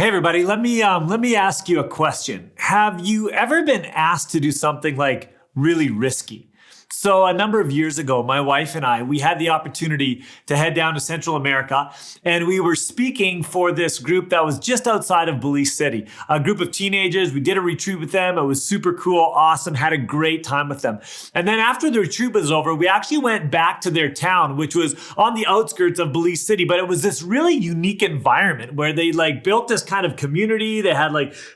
Hey everybody, let me ask you a question. Have you ever been asked to do something like really risky? So a number of years ago, my wife and I, we had the opportunity to head down to Central America, and we were speaking for this group that was just outside of Belize City. A group of teenagers. We did a retreat with them. It was super cool, awesome, had a great time with them. And then after the retreat was over, we actually went back to their town, which was on the outskirts of Belize City, but it was this really unique environment where they built this kind of community. They had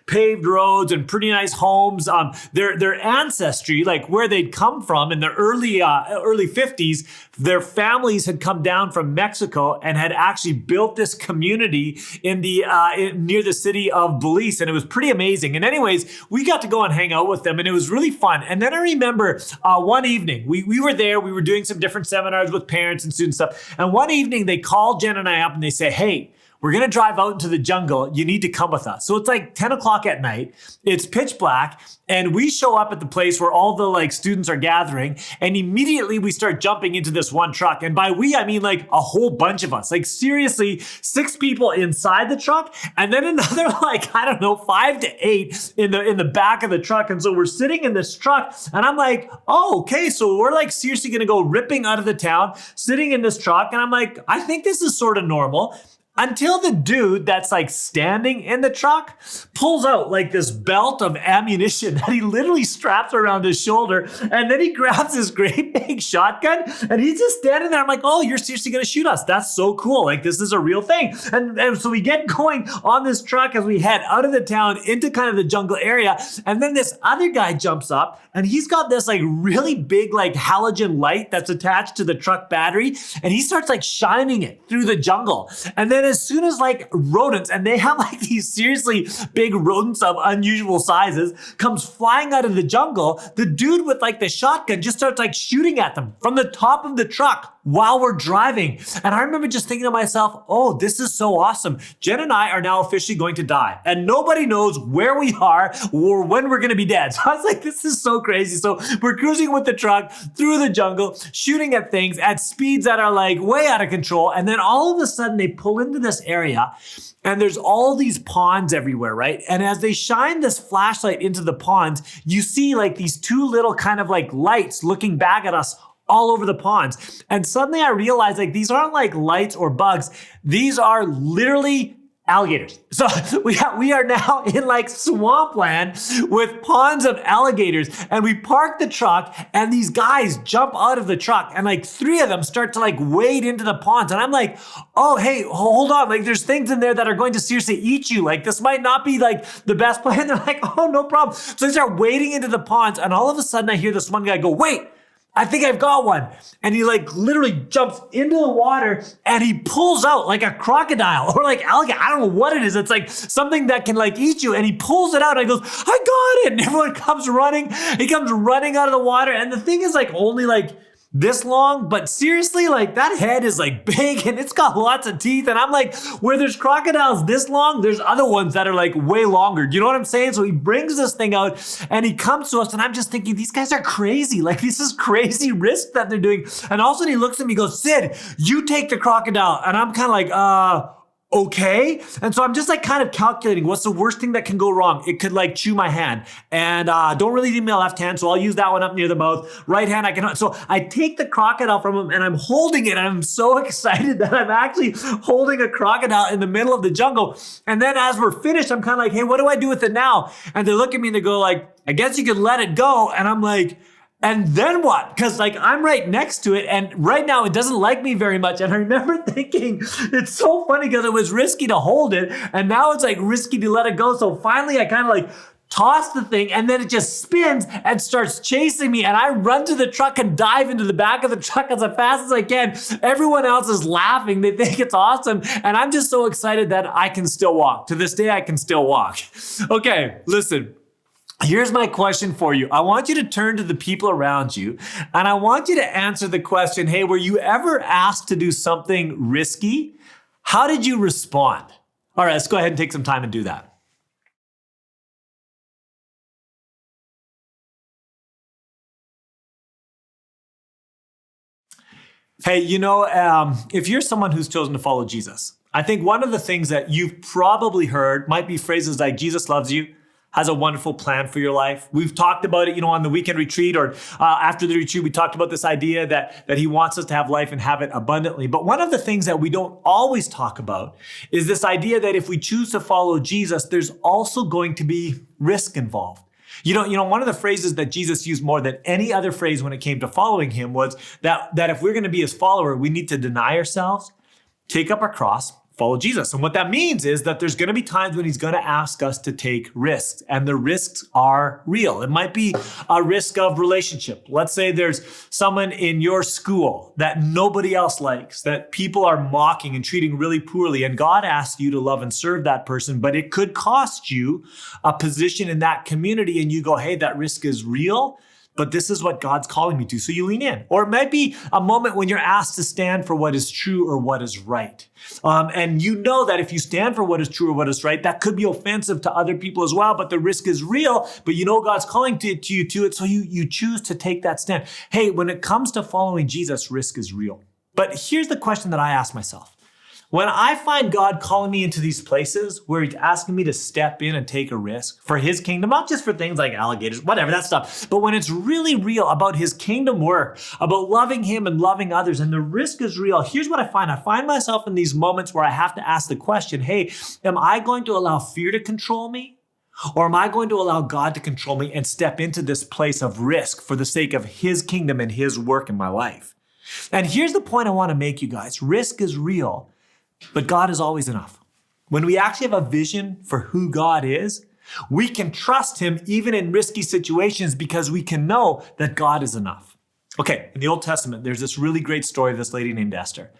paved roads and pretty nice homes. Their ancestry, where they'd come from in the early 50s, their families had come down from Mexico and had actually built this community in near the city of Belize, and it was pretty amazing. And anyways, we got to go and hang out with them, and it was really fun. And then I remember one evening we were there. We were doing some different seminars with parents and student stuff. And one evening they called Jen and I up and they say, "Hey, we're going to drive out into the jungle. You need to come with us." So it's 10 o'clock at night. It's pitch black. And we show up at the place where all the students are gathering. And immediately we start jumping into this one truck. And by we, I mean a whole bunch of us. Seriously, 6 people inside the truck. And then another 5 to 8 in the back of the truck. And so we're sitting in this truck. And I'm like, oh, okay. So we're seriously going to go ripping out of the town, sitting in this truck. And I'm like, I think this is sort of normal. Until the dude that's standing in the truck pulls out this belt of ammunition that he literally straps around his shoulder. And then he grabs this great big shotgun and he's just standing there. I'm like, oh, you're seriously going to shoot us? That's so cool. This is a real thing. And so we get going on this truck as we head out of the town into kind of the jungle area. And then this other guy jumps up and he's got this really big halogen light that's attached to the truck battery. And he starts shining it through the jungle. And then as soon as rodents, and they have these seriously big rodents of unusual sizes, comes flying out of the jungle, the dude with the shotgun just starts shooting at them from the top of the truck while we're driving. And I remember just thinking to myself, oh, this is so awesome. Jen and I are now officially going to die. And nobody knows where we are or when we're going to be dead. So I was like, this is so crazy. So we're cruising with the truck through the jungle, shooting at things at speeds that are way out of control. And then all of a sudden they pull into this area and there's all these ponds everywhere, right? And as they shine this flashlight into the ponds, you see these 2 little kind of lights looking back at us all over the ponds. And suddenly I realized these aren't lights or bugs. These are literally alligators. So we are now in swampland with ponds of alligators, and we park the truck and these guys jump out of the truck and 3 of them start to wade into the ponds. And I'm like, oh, hey, hold on. There's things in there that are going to seriously eat you. This might not be the best plan. They're like, oh, no problem. So they start wading into the ponds. And all of a sudden I hear this one guy go, wait, I think I've got one. And he literally jumps into the water and he pulls out a crocodile or alligator. I don't know what it is. It's something that can eat you. And he pulls it out and he goes, I got it. And everyone comes running. He comes running out of the water. And the thing is only this long, but seriously, that head is big and it's got lots of teeth. And I'm where there's crocodiles this long, there's other ones that are way longer. Do you know what I'm saying? So he brings this thing out and he comes to us and I'm just thinking, these guys are crazy. This is crazy risk that they're doing. And all of a sudden he looks at me and goes, Sid, you take the crocodile. And I'm kind of okay. And so I'm just kind of calculating what's the worst thing that can go wrong. It could chew my hand, and don't really need my left hand. So I'll use that one up near the mouth. Right hand, I can. So I take the crocodile from him and I'm holding it. And I'm so excited that I'm actually holding a crocodile in the middle of the jungle. And then as we're finished, I'm kind of hey, what do I do with it now? And they look at me and they go I guess you could let it go. And I'm like, and then what? Because I'm right next to it, and right now it doesn't like me very much. And I remember thinking, it's so funny because it was risky to hold it, and now it's risky to let it go. So finally I kind of toss the thing, and then it just spins and starts chasing me. And I run to the truck and dive into the back of the truck as fast as I can. Everyone else is laughing. They think it's awesome. And I'm just so excited that I can still walk. To this day, I can still walk. Okay, listen. Here's my question for you. I want you to turn to the people around you and I want you to answer the question, hey, were you ever asked to do something risky? How did you respond? All right, let's go ahead and take some time and do that. Hey, if you're someone who's chosen to follow Jesus, I think one of the things that you've probably heard might be phrases like Jesus loves you, has a wonderful plan for your life. We've talked about it, on the weekend retreat or after the retreat, we talked about this idea that he wants us to have life and have it abundantly. But one of the things that we don't always talk about is this idea that if we choose to follow Jesus, there's also going to be risk involved. One of the phrases that Jesus used more than any other phrase when it came to following him was that if we're going to be his follower, we need to deny ourselves, take up our cross, follow Jesus. And what that means is that there's going to be times when he's going to ask us to take risks, and the risks are real. It might be a risk of relationship. Let's say there's someone in your school that nobody else likes, that people are mocking and treating really poorly, and God asks you to love and serve that person, but it could cost you a position in that community, and you go, hey, that risk is real, but this is what God's calling me to. So you lean in. Or it might be a moment when you're asked to stand for what is true or what is right. And you know that if you stand for what is true or what is right, that could be offensive to other people as well, but the risk is real, but you know God's calling to you to it, so you choose to take that stand. Hey, when it comes to following Jesus, risk is real. But here's the question that I ask myself. When I find God calling me into these places where he's asking me to step in and take a risk for his kingdom, not just for things like alligators, whatever, that stuff, but when it's really real about his kingdom work, about loving him and loving others, and the risk is real, here's what I find. I find myself in these moments where I have to ask the question, hey, am I going to allow fear to control me? Or am I going to allow God to control me and step into this place of risk for the sake of his kingdom and his work in my life? And here's the point I want to make, you guys. Risk is real. But God is always enough. When we actually have a vision for who God is, we can trust him even in risky situations because we can know that God is enough. Okay, in the Old Testament, there's this really great story of this lady named Esther.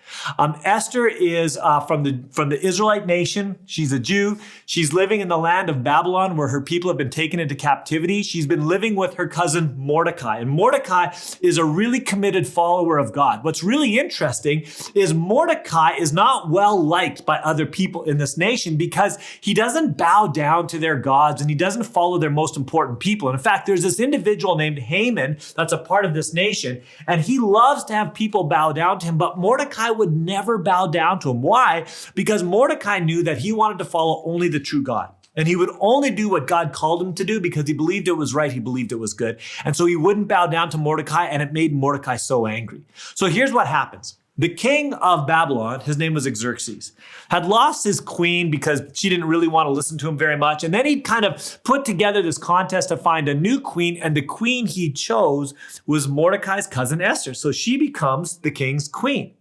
Esther is from the Israelite nation. She's a Jew. She's living in the land of Babylon where her people have been taken into captivity. She's been living with her cousin Mordecai. And Mordecai is a really committed follower of God. What's really interesting is Mordecai is not well liked by other people in this nation because he doesn't bow down to their gods and he doesn't follow their most important people. And in fact, there's this individual named Haman that's a part of this nation. And he loves to have people bow down to him, but Mordecai would never bow down to him. Why? Because Mordecai knew that he wanted to follow only the true God. And he would only do what God called him to do because he believed it was right. He believed it was good. And so he wouldn't bow down to Mordecai, and it made Mordecai so angry. So here's what happens. The king of Babylon, his name was Xerxes, had lost his queen because she didn't really want to listen to him very much. And then he kind of put together this contest to find a new queen. And the queen he chose was Mordecai's cousin Esther. So she becomes the king's queen.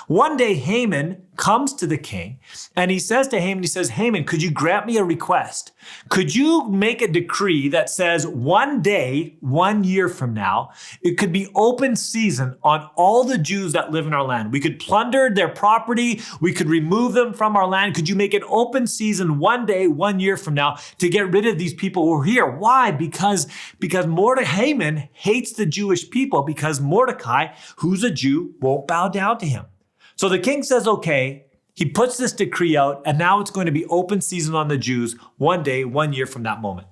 One day, Haman comes to the king and he says to Haman, Haman, could you grant me a request? Could you make a decree that says one day, 1 year from now, it could be open season on all the Jews that live in our land. We could plunder their property. We could remove them from our land. Could you make an open season one day, 1 year from now to get rid of these people who are here? Why? Because Haman hates the Jewish people because Mordecai, who's a Jew, won't bow down to him. So the king says, okay, he puts this decree out, and now it's going to be open season on the Jews one day, 1 year from that moment.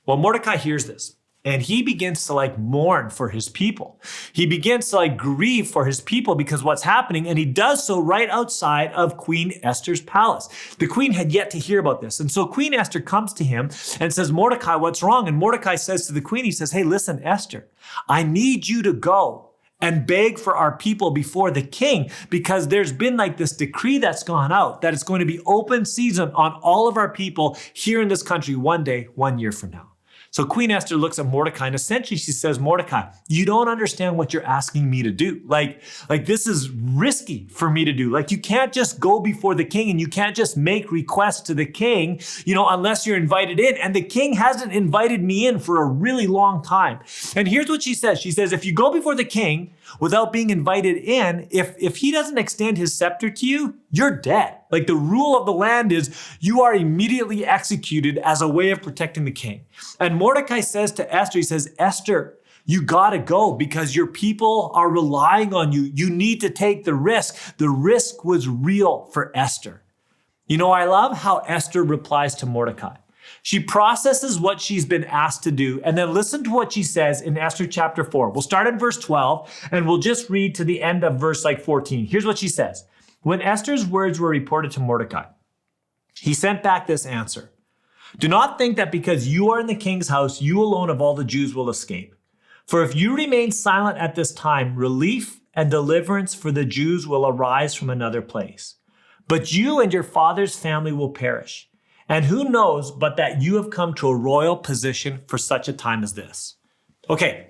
Well, Mordecai hears this, and he begins to mourn for his people. He begins to grieve for his people because what's happening, and he does so right outside of Queen Esther's palace. The queen had yet to hear about this. And so Queen Esther comes to him and says, Mordecai, what's wrong? And Mordecai says to the queen, he says, hey, listen, Esther, I need you to go and beg for our people before the king, because there's been this decree that's gone out that it's going to be open season on all of our people here in this country one day, 1 year from now. So Queen Esther looks at Mordecai and essentially she says, Mordecai, you don't understand what you're asking me to do. Like this is risky for me to do. You can't just go before the king and you can't just make requests to the king, unless you're invited in. And the king hasn't invited me in for a really long time. And here's what she says. She says, if you go before the king without being invited in, if he doesn't extend his scepter to you, you're dead. The rule of the land is you are immediately executed as a way of protecting the king. And Mordecai says to Esther, he says, Esther, you gotta go because your people are relying on you. You need to take the risk. The risk was real for Esther. I love how Esther replies to Mordecai. She processes what she's been asked to do, and then listen to what she says in Esther chapter 4. We'll start in verse 12, and we'll just read to the end of verse 14. Here's what she says. when Esther's words were reported to Mordecai, he sent back this answer. Do not think that because you are in the king's house, you alone of all the Jews will escape. For if you remain silent at this time, relief and deliverance for the Jews will arise from another place. But you and your father's family will perish. And who knows but that you have come to a royal position for such a time as this. Okay,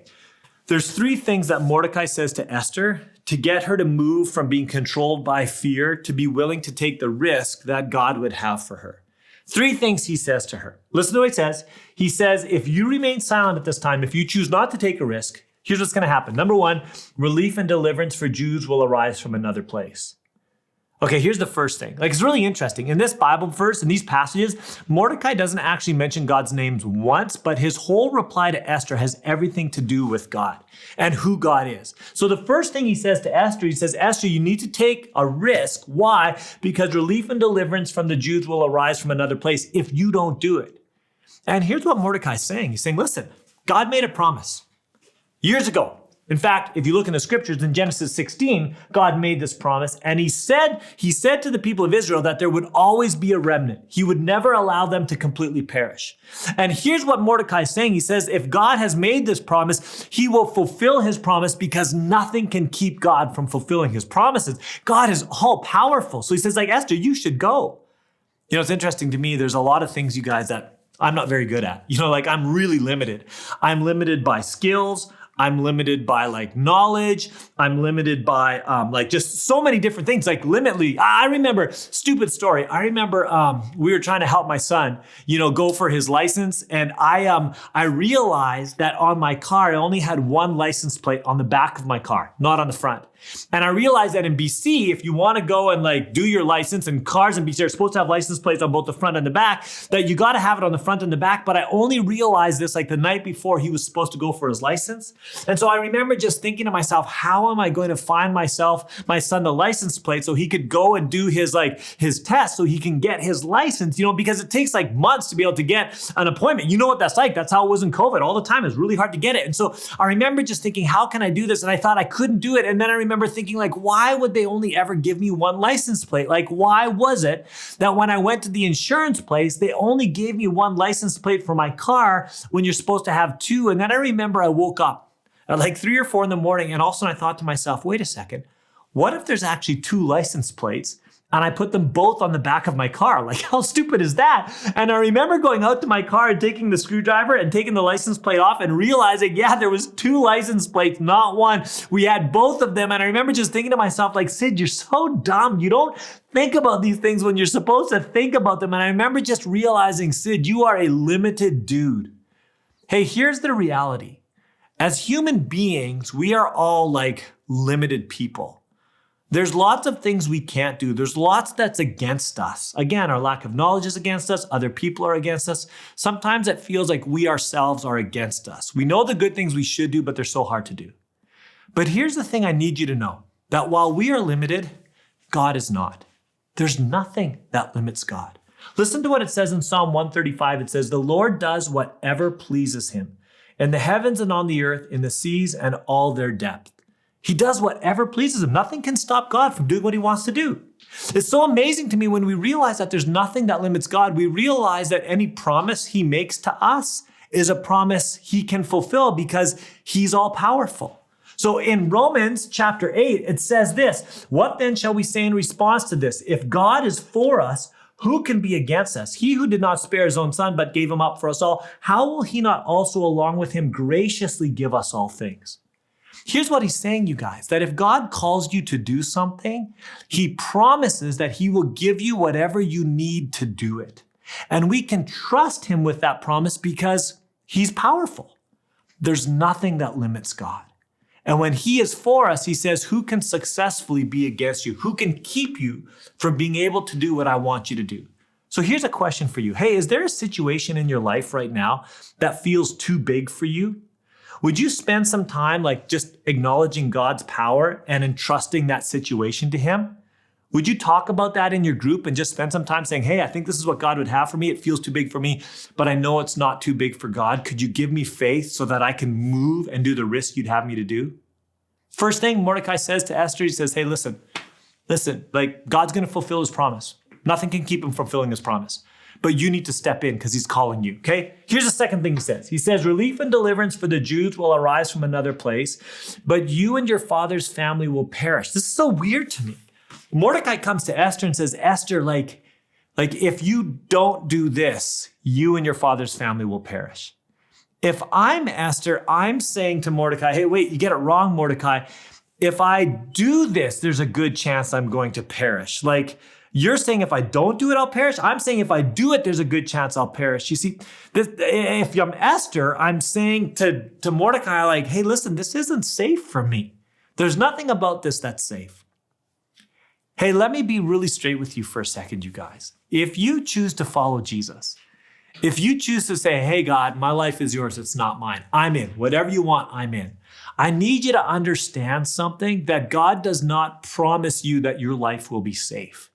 there's 3 things that Mordecai says to Esther to get her to move from being controlled by fear to be willing to take the risk that God would have for her. 3 things he says to her. Listen to what he says. He says, if you remain silent at this time, if you choose not to take a risk, here's what's going to happen. Number 1, relief and deliverance for Jews will arise from another place. Okay, here's the first thing. It's really interesting. In this Bible verse, in these passages, Mordecai doesn't actually mention God's names once, but his whole reply to Esther has everything to do with God and who God is. So the first thing he says to Esther, he says, Esther, you need to take a risk. Why? Because relief and deliverance from the Jews will arise from another place if you don't do it. And here's what Mordecai's saying. He's saying, listen, God made a promise years ago. In fact, if you look in the scriptures in Genesis 16, God made this promise and he said to the people of Israel that there would always be a remnant. He would never allow them to completely perish. And here's what Mordecai is saying. He says, if God has made this promise, he will fulfill his promise because nothing can keep God from fulfilling his promises. God is all powerful. So he says, Esther, you should go. It's interesting to me. There's a lot of things, you guys, that I'm not very good at. I'm really limited. I'm limited by skills. I'm limited by knowledge. I'm limited by just so many different things, limitly. I remember, stupid story. I remember we were trying to help my son, go for his license. And I realized that on my car, I only had one license plate on the back of my car, not on the front. And I realized that in BC, if you want to go and do your license, and cars in BC are supposed to have license plates on both the front and the back, that you got to have it on the front and the back. But I only realized this the night before he was supposed to go for his license. And so I remember just thinking to myself, how am I going to find my son, the license plate so he could go and do his test so he can get his license, because it takes months to be able to get an appointment. You know what that's like. That's how it was in COVID all the time. It's really hard to get it. And so I remember just thinking, how can I do this? And I thought I couldn't do it. And then I remember thinking why would they only ever give me one license plate? Why was it that when I went to the insurance place, they only gave me one license plate for my car when you're supposed to have 2? And then I remember I woke up at 3 or 4 in the morning. And all of a sudden I thought to myself, wait a second, what if there's actually 2 license plates and I put them both on the back of my car? How stupid is that? And I remember going out to my car and taking the screwdriver and taking the license plate off and realizing, there was 2 license plates, not one. We had both of them. And I remember just thinking to myself, Sid, you're so dumb. You don't think about these things when you're supposed to think about them. And I remember just realizing, Sid, you are a limited dude. Hey, here's the reality. As human beings, we are all limited people. There's lots of things we can't do. There's lots that's against us. Again, our lack of knowledge is against us. Other people are against us. Sometimes it feels like we ourselves are against us. We know the good things we should do, but they're so hard to do. But here's the thing I need you to know, that while we are limited, God is not. There's nothing that limits God. Listen to what it says in Psalm 135. It says, the Lord does whatever pleases him in the heavens and on the earth, in the seas and all their depth. He does whatever pleases him. Nothing can stop God from doing what he wants to do. It's so amazing to me when we realize that there's nothing that limits God. We realize that any promise he makes to us is a promise he can fulfill because he's all powerful. So in Romans chapter 8, it says this, what then shall we say in response to this? If God is for us, who can be against us? He who did not spare his own son, but gave him up for us all, how will he not also along with him graciously give us all things? Here's what he's saying, you guys, that if God calls you to do something, he promises that he will give you whatever you need to do it. And we can trust him with that promise because he's powerful. There's nothing that limits God. And when he is for us, he says, who can successfully be against you? Who can keep you from being able to do what I want you to do? So here's a question for you. Hey, is there a situation in your life right now that feels too big for you? Would you spend some time just acknowledging God's power and entrusting that situation to him? Would you talk about that in your group and just spend some time saying, hey, I think this is what God would have for me. It feels too big for me, but I know it's not too big for God. Could you give me faith so that I can move and do the risk you'd have me to do? First thing Mordecai says to Esther, he says, hey, listen, Listen, like God's going to fulfill his promise. Nothing can keep him from fulfilling his promise. But you need to step in because he's calling you, okay? Here's the second thing he says. He says, relief and deliverance for the Jews will arise from another place, but you and your father's family will perish. This is so weird to me. Mordecai comes to Esther and says, Esther, like if you don't do this, you and your father's family will perish. If I'm Esther, I'm saying to Mordecai, hey, wait, you get it wrong, Mordecai. If I do this, there's a good chance I'm going to perish. Like, you're saying if I don't do it, I'll perish. I'm saying if I do it, there's a good chance I'll perish. You see, if I'm Esther, I'm saying to Mordecai, like, hey, listen, this isn't safe for me. There's nothing about this that's safe. Hey, let me be really straight with you for a second, you guys. If you choose to follow Jesus, if you choose to say, hey, God, my life is yours, it's not mine. I'm in. Whatever you want, I'm in. I need you to understand something, that God does not promise you that your life will be safe.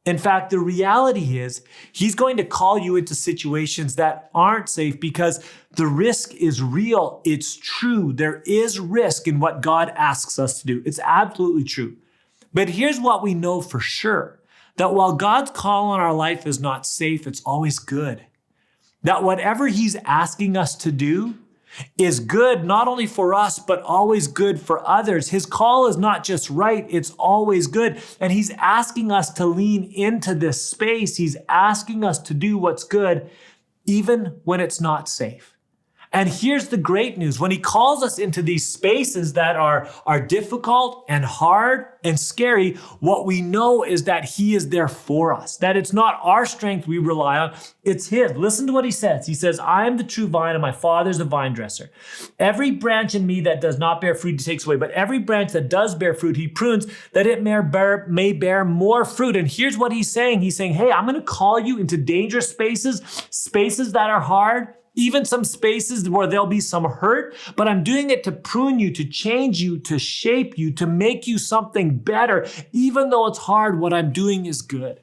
In fact, the reality is he's going to call you into situations that aren't safe because the risk is real. It's true. There is risk in what God asks us to do. It's absolutely true. But here's what we know for sure, that while God's call on our life is not safe, it's always good. That whatever he's asking us to do is good, not only for us, but always good for others. His call is not just right, it's always good. And he's asking us to lean into this space. He's asking us to do what's good, even when it's not safe. And here's the great news. When he calls us into these spaces that are difficult and hard and scary, what we know is that he is there for us, that it's not our strength we rely on, it's his. Listen to what he says. He says, I am the true vine and my father's a vine dresser. Every branch in me that does not bear fruit, he takes away. But every branch that does bear fruit, he prunes, that it may bear more fruit. And here's what he's saying. He's saying, hey, I'm going to call you into dangerous spaces, spaces that are hard, even some spaces where there'll be some hurt, but I'm doing it to prune you, to change you, to shape you, to make you something better. Even though it's hard, what I'm doing is good.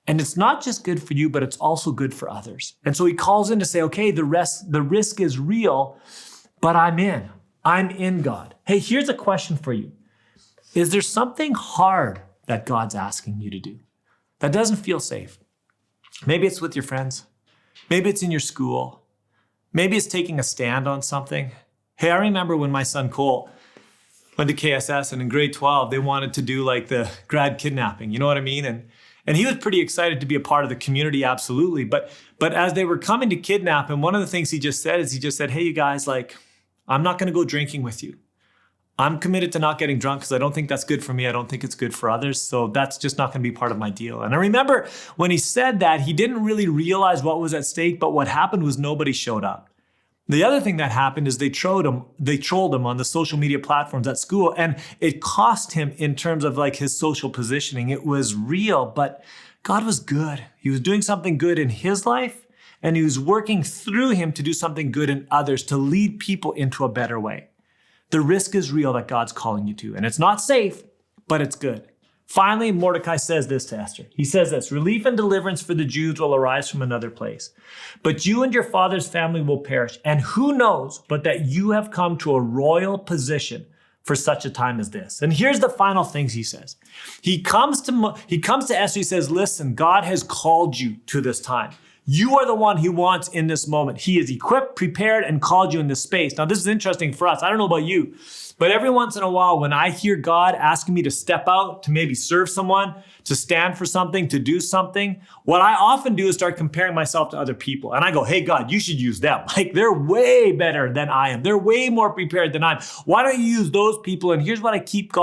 And it's not just good for you, but it's also good for others. And so he calls in to say, okay, the risk is real, but I'm in. I'm in God. Hey, here's a question for you. Is there something hard that God's asking you to do that doesn't feel safe? Maybe it's with your friends. Maybe it's in your school. Maybe it's taking a stand on something. Hey, I remember when my son Cole went to KSS and in grade 12, they wanted to do like the grad kidnapping. You know what I mean? And he was pretty excited to be a part of the community, absolutely. But as they were coming to kidnap him, one of the things he just said, hey, you guys, like, I'm not going to go drinking with you. I'm committed to not getting drunk because I don't think that's good for me. I don't think it's good for others. So that's just not going to be part of my deal. And I remember when he said that, he didn't really realize what was at stake, but what happened was nobody showed up. The other thing that happened is they trolled him on the social media platforms at school, and it cost him in terms of like his social positioning. It was real, but God was good. He was doing something good in his life, and he was working through him to do something good in others, to lead people into a better way. The risk is real that God's calling you to, and it's not safe, but it's good. Finally, Mordecai says this to Esther. He says this, relief and deliverance for the Jews will arise from another place, but you and your father's family will perish. And who knows but that you have come to a royal position for such a time as this. And here's the final things he says. He comes to Esther, he says, listen, God has called you to this time. You are the one he wants in this moment. He is equipped, prepared, and called you in this space. Now, this is interesting for us. I don't know about you, but every once in a while, when I hear God asking me to step out, to maybe serve someone, to stand for something, to do something, what I often do is start comparing myself to other people. And I go, hey, God, you should use them. Like, they're way better than I am. They're way more prepared than I am. Why don't you use those people? And here's what I keep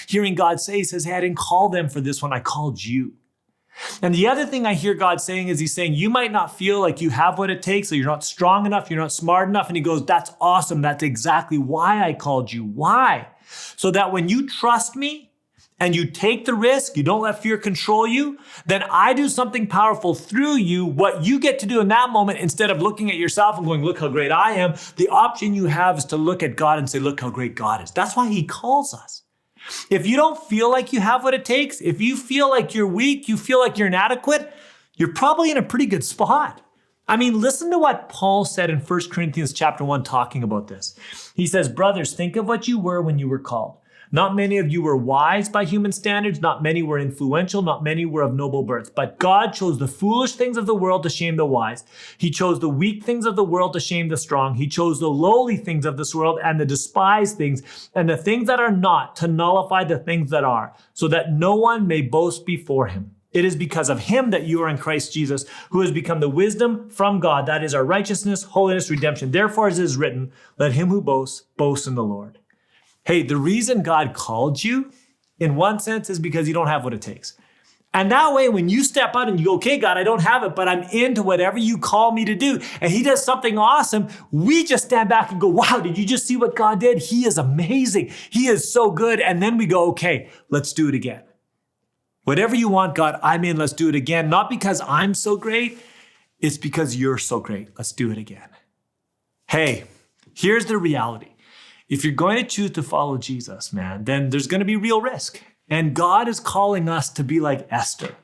hearing God say. He says, hey, I didn't call them for this one. I called you. And the other thing I hear God saying is he's saying, you might not feel like you have what it takes, or you're not strong enough, you're not smart enough. And he goes, that's awesome. That's exactly why I called you. Why? So that when you trust me and you take the risk, you don't let fear control you, then I do something powerful through you. What you get to do in that moment, instead of looking at yourself and going, look how great I am, the option you have is to look at God and say, look how great God is. That's why he calls us. If you don't feel like you have what it takes, if you feel like you're weak, you feel like you're inadequate, you're probably in a pretty good spot. I mean, listen to what Paul said in 1 Corinthians chapter 1 talking about this. He says, brothers, think of what you were when you were called. Not many of you were wise by human standards. Not many were influential. Not many were of noble birth. But God chose the foolish things of the world to shame the wise. He chose the weak things of the world to shame the strong. He chose the lowly things of this world and the despised things and the things that are not to nullify the things that are, so that no one may boast before him. It is because of him that you are in Christ Jesus, who has become the wisdom from God. That is our righteousness, holiness, redemption. Therefore, as it is written, let him who boasts, boast in the Lord. Hey, the reason God called you, in one sense, is because you don't have what it takes. And that way, when you step out and you go, okay, God, I don't have it, but I'm into whatever you call me to do, and he does something awesome, we just stand back and go, wow, did you just see what God did? He is amazing. He is so good. And then we go, okay, let's do it again. Whatever you want, God, I'm in. Let's do it again. Not because I'm so great. It's because you're so great. Let's do it again. Hey, here's the reality. If you're going to choose to follow Jesus, man, then there's going to be real risk. And God is calling us to be like Esther,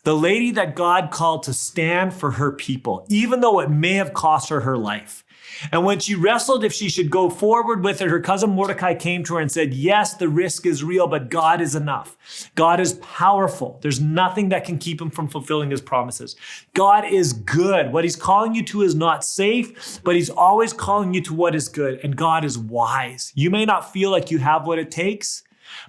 the lady that God called to stand for her people, even though it may have cost her her life. And when she wrestled if she should go forward with it, her cousin Mordecai came to her and said, yes, the risk is real, but God is enough. God is powerful. There's nothing that can keep him from fulfilling his promises. God is good. What he's calling you to is not safe, but he's always calling you to what is good. And God is wise. You may not feel like you have what it takes,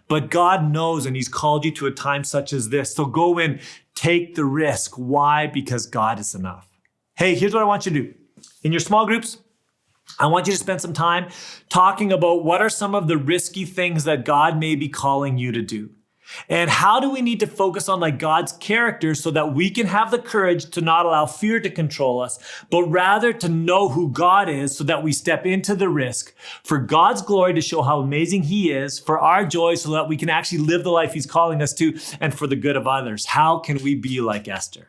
but God knows, and he's called you to a time such as this. So go in, take the risk. Why? Because God is enough. Hey, here's what I want you to do. In your small groups, I want you to spend some time talking about what are some of the risky things that God may be calling you to do. And how do we need to focus on like God's character so that we can have the courage to not allow fear to control us, but rather to know who God is so that we step into the risk for God's glory to show how amazing he is, for our joy so that we can actually live the life he's calling us to, and for the good of others. How can we be like Esther?